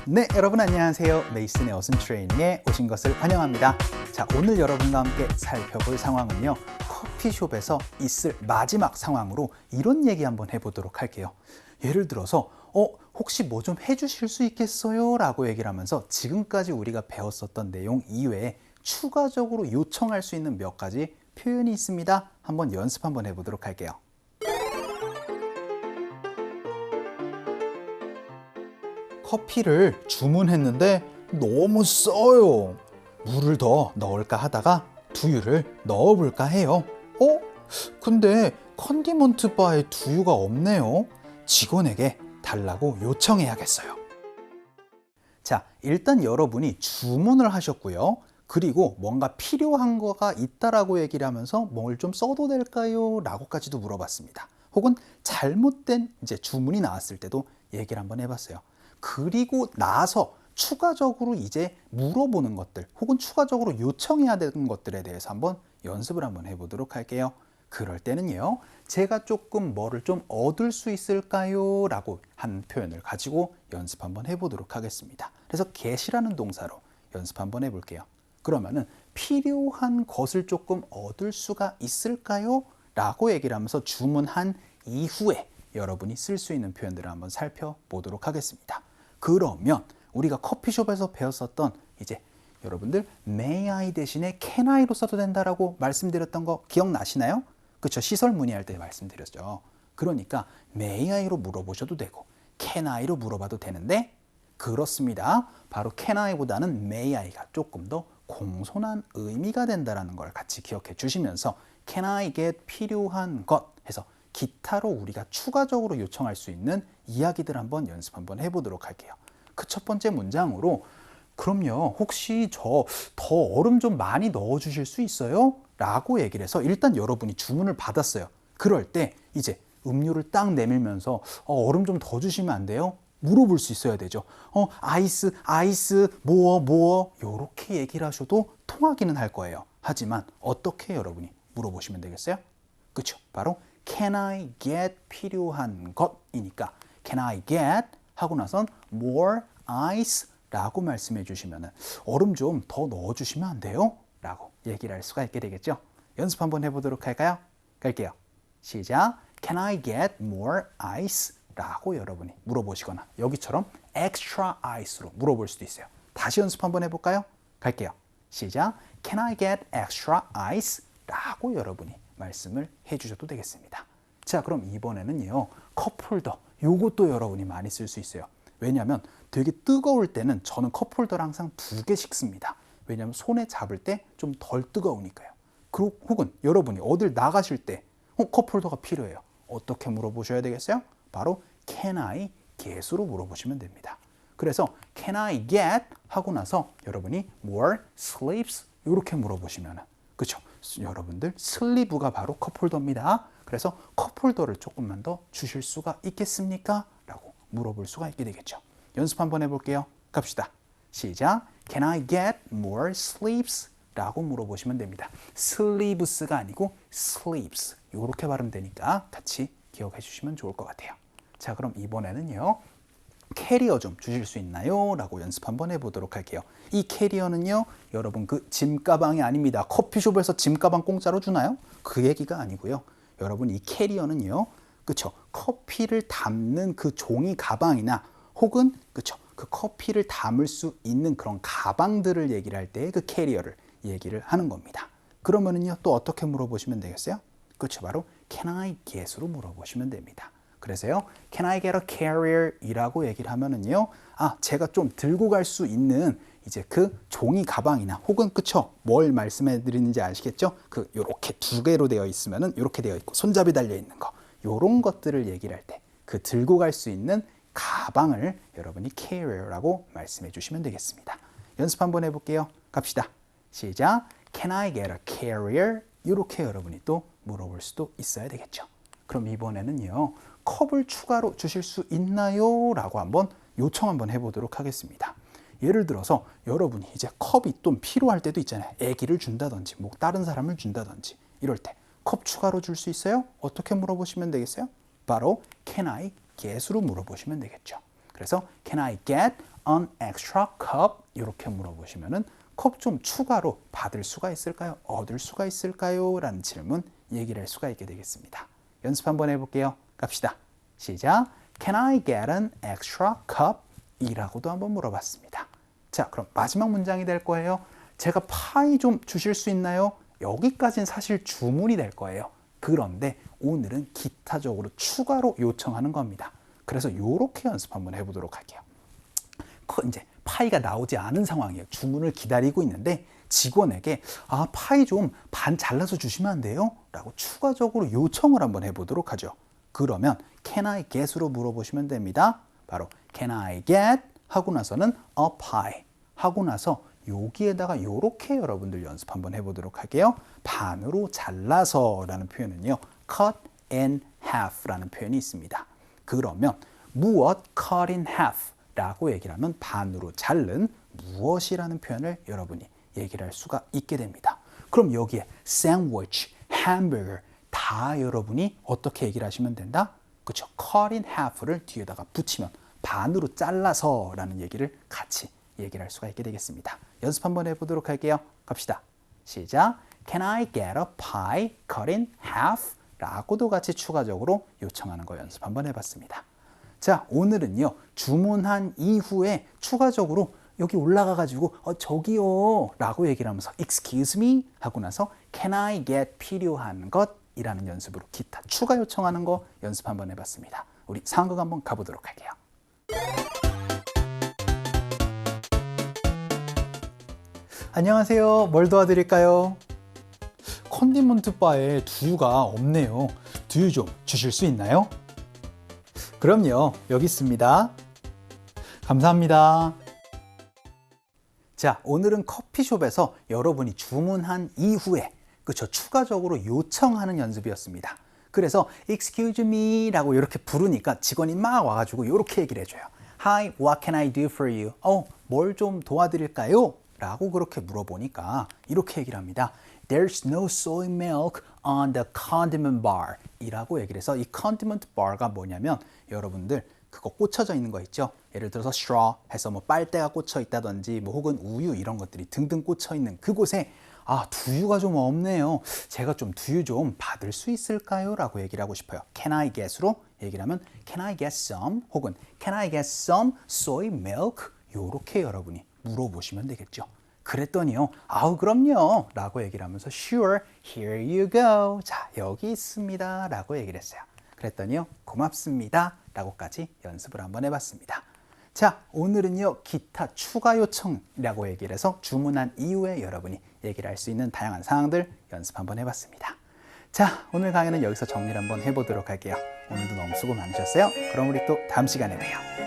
네, 여러분 안녕하세요. 메이슨의 어순 트레이닝에 오신 것을 환영합니다. 자, 오늘 여러분과 함께 살펴볼 상황은요, 커피숍에서 있을 마지막 상황으로 이런 얘기 한번 해보도록 할게요. 예를 들어서 혹시 뭐 좀 해주실 수 있겠어요? 라고 얘기를 하면서 지금까지 우리가 배웠었던 내용 이외에 추가적으로 요청할 수 있는 몇 가지 표현이 있습니다. 한번 연습 한번 해보도록 할게요. 커피를 주문했는데 너무 써요. 물을 더 넣을까 하다가 두유를 넣어볼까 해요. 근데 컨디먼트 바에 두유가 없네요. 직원에게 달라고 요청해야겠어요. 자, 일단 여러분이 주문을 하셨고요. 그리고 뭔가 필요한 거가 있다라고 얘기를 하면서 뭘 좀 써도 될까요? 라고까지도 물어봤습니다. 혹은 잘못된 이제 주문이 나왔을 때도 얘기를 한번 해봤어요. 그리고 나서 추가적으로 이제 물어보는 것들 혹은 추가적으로 요청해야 되는 것들에 대해서 한번 연습을 한번 해보도록 할게요. 그럴 때는요, 제가 조금 뭐를 좀 얻을 수 있을까요? 라고 한 표현을 가지고 연습 한번 해보도록 하겠습니다. 그래서 get이라는 동사로 연습 한번 해볼게요. 그러면은 필요한 것을 조금 얻을 수가 있을까요? 라고 얘기를 하면서 주문한 이후에 여러분이 쓸 수 있는 표현들을 한번 살펴보도록 하겠습니다. 그러면 우리가 커피숍에서 배웠었던 이제 여러분들 may I 대신에 can I로 써도 된다라고 말씀드렸던 거 기억나시나요? 그렇죠. 시설 문의할 때 말씀드렸죠. 그러니까 may I로 물어보셔도 되고 can I로 물어봐도 되는데 그렇습니다. 바로 can I보다는 may I가 조금 더 공손한 의미가 된다는 걸 같이 기억해 주시면서 can I get 필요한 것 해서 기타로 우리가 추가적으로 요청할 수 있는 이야기들 한번 연습 한번 해보도록 할게요. 그 첫 번째 문장으로 그럼요, 혹시 저 더 얼음 좀 많이 넣어주실 수 있어요? 라고 얘기를 해서 일단 여러분이 주문을 받았어요. 그럴 때 이제 음료를 딱 내밀면서 얼음 좀 더 주시면 안 돼요? 물어볼 수 있어야 되죠. 아이스 뭐 요렇게 얘기를 하셔도 통하기는 할 거예요. 하지만 어떻게 여러분이 물어보시면 되겠어요? 그렇죠. 바로 can I get 필요한 것이니까 can I get 하고 나선 more ice 라고 말씀해 주시면 얼음 좀 더 넣어주시면 안 돼요? 라고 얘기를 할 수가 있게 되겠죠. 연습 한번 해보도록 할까요? 갈게요. 시작. Can I get more ice? 라고 여러분이 물어보시거나 여기처럼 extra ice로 물어볼 수도 있어요. 다시 연습 한번 해볼까요? 갈게요. 시작. Can I get extra ice? 라고 여러분이 말씀을 해주셔도 되겠습니다. 자, 그럼 이번에는요, 컵홀더. 요것도 여러분이 많이 쓸 수 있어요. 왜냐하면 되게 뜨거울 때는 저는 컵홀더를 항상 2개씩 씁니다. 왜냐하면 손에 잡을 때 좀 덜 뜨거우니까요. 혹은 여러분이 어딜 나가실 때 컵홀더가 필요해요. 어떻게 물어보셔야 되겠어요? 바로 can I get으로 물어보시면 됩니다. 그래서 can I get 하고 나서 여러분이 more sleeves 이렇게 물어보시면 그렇죠? 여러분들 슬리브가 바로 컵홀더입니다. 그래서 컵홀더를 조금만 더 주실 수가 있겠습니까? 라고 물어볼 수가 있게 되겠죠. 연습 한번 해볼게요. 갑시다. 시작. Can I get more sleeves? 라고 물어보시면 됩니다. sleeves가 아니고 sleeves 이렇게 발음되니까 같이 기억해 주시면 좋을 것 같아요. 자, 그럼 이번에는요, 캐리어 좀 주실 수 있나요? 라고 연습 한번 해보도록 할게요. 이 캐리어는요, 여러분 그 짐가방이 아닙니다. 커피숍에서 짐가방 공짜로 주나요? 그 얘기가 아니고요. 여러분 이 캐리어는요, 그쵸, 커피를 담는 그 종이 가방이나 혹은 그쵸, 그 커피를 담을 수 있는 그런 가방들을 얘기를 할 때 그 캐리어를 얘기를 하는 겁니다. 그러면은요, 또 어떻게 물어보시면 되겠어요? 그쵸, 바로 can I get으로 물어보시면 됩니다. 그래서요, can I get a carrier? 이라고 얘기를 하면은요, 제가 좀 들고 갈 수 있는 이제 그 종이 가방이나 혹은 그쵸, 뭘 말씀해 드리는지 아시겠죠? 그 요렇게 2개로 되어 있으면은 요렇게 되어 있고 손잡이 달려 있는 거, 요런 것들을 얘기를 할 때 그 들고 갈 수 있는 가방을 여러분이 carrier라고 말씀해 주시면 되겠습니다. 연습 한번 해볼게요. 갑시다. 시작. Can I get a carrier? 이렇게 여러분이 또 물어볼 수도 있어야 되겠죠. 그럼 이번에는요, 컵을 추가로 주실 수 있나요? 라고 한번 요청 한번 해보도록 하겠습니다. 예를 들어서 여러분이 이제 컵이 좀 필요할 때도 있잖아요. 애기를 준다든지 뭐 다른 사람을 준다든지 이럴 때 컵 추가로 줄 수 있어요? 어떻게 물어보시면 되겠어요? 바로 can I get으로 물어보시면 되겠죠. 그래서 can I get an extra cup? 이렇게 물어보시면은 컵 좀 추가로 받을 수가 있을까요? 얻을 수가 있을까요? 라는 질문 얘기를 할 수가 있게 되겠습니다. 연습 한번 해볼게요. 갑시다. 시작. Can I get an extra cup? 이라고도 한번 물어봤습니다. 자, 그럼 마지막 문장이 될 거예요. 제가 파이 좀 주실 수 있나요? 여기까지는 사실 주문이 될 거예요. 그런데 오늘은 기타적으로 추가로 요청하는 겁니다. 그래서 이렇게 연습 한번 해보도록 할게요. 이제 파이가 나오지 않은 상황이에요. 주문을 기다리고 있는데 직원에게 파이 좀 반 잘라서 주시면 안 돼요? 라고 추가적으로 요청을 한번 해보도록 하죠. 그러면 can I get으로 물어보시면 됩니다. 바로 can I get 하고 나서는 a pie 하고 나서 여기에다가 이렇게 여러분들 연습 한번 해보도록 할게요. 반으로 잘라서 라는 표현은요. cut in half 라는 표현이 있습니다. 그러면 무엇 cut in half 라고 얘기를 하면 반으로 자른 무엇이라는 표현을 여러분이 얘기를 할 수가 있게 됩니다. 그럼 여기에 sandwich, hamburger 다 여러분이 어떻게 얘기를 하시면 된다? 그렇죠. cut in half를 뒤에다가 붙이면 반으로 잘라서 라는 얘기를 같이 얘기를 할 수가 있게 되겠습니다. 연습 한번 해보도록 할게요. 갑시다. 시작. Can I get a pie cut in half? 라고도 같이 추가적으로 요청하는 거 연습 한번 해봤습니다. 자, 오늘은요. 주문한 이후에 추가적으로 여기 올라가 가지고 저기요 라고 얘기를 하면서 excuse me 하고 나서 can I get 필요한 것 이라는 연습으로 기타 추가 요청하는 거 연습 한번 해봤습니다. 우리 상황극 한번 가보도록 할게요. 안녕하세요. 뭘 도와드릴까요? 컨디먼트 바에 두유가 없네요. 두유 좀 주실 수 있나요? 그럼요. 여기 있습니다. 감사합니다. 자, 오늘은 커피숍에서 여러분이 주문한 이후에 그쵸 추가적으로 요청하는 연습이었습니다. 그래서 excuse me 라고 이렇게 부르니까 직원이 막 와가지고 이렇게 얘기를 해줘요. Hi, what can I do for you? 뭘 좀 도와드릴까요? 라고 그렇게 물어보니까 이렇게 얘기를 합니다. There's no soy milk on the condiment bar 이라고 얘기를 해서 이 condiment bar가 뭐냐면 여러분들 그거 꽂혀져 있는 거 있죠? 예를 들어서 straw 해서 뭐 빨대가 꽂혀 있다든지 뭐 혹은 우유 이런 것들이 등등 꽂혀 있는 그곳에 두유가 좀 없네요. 제가 좀 두유 좀 받을 수 있을까요? 라고 얘기를 하고 싶어요. Can I get으로 얘기를 하면 Can I get some? 혹은 Can I get some soy milk? 요렇게 여러분이 물어보시면 되겠죠. 그랬더니요. 그럼요. 라고 얘기를 하면서 Sure, here you go. 자, 여기 있습니다. 라고 얘기를 했어요. 그랬더니요. 고맙습니다. 라고까지 연습을 한번 해봤습니다. 자, 오늘은요. 기타 추가 요청이라고 얘기를 해서 주문한 이후에 여러분이 얘기를 할 수 있는 다양한 상황들 연습 한번 해봤습니다. 자, 오늘 강의는 여기서 정리를 한번 해보도록 할게요. 오늘도 너무 수고 많으셨어요. 그럼 우리 또 다음 시간에 봬요.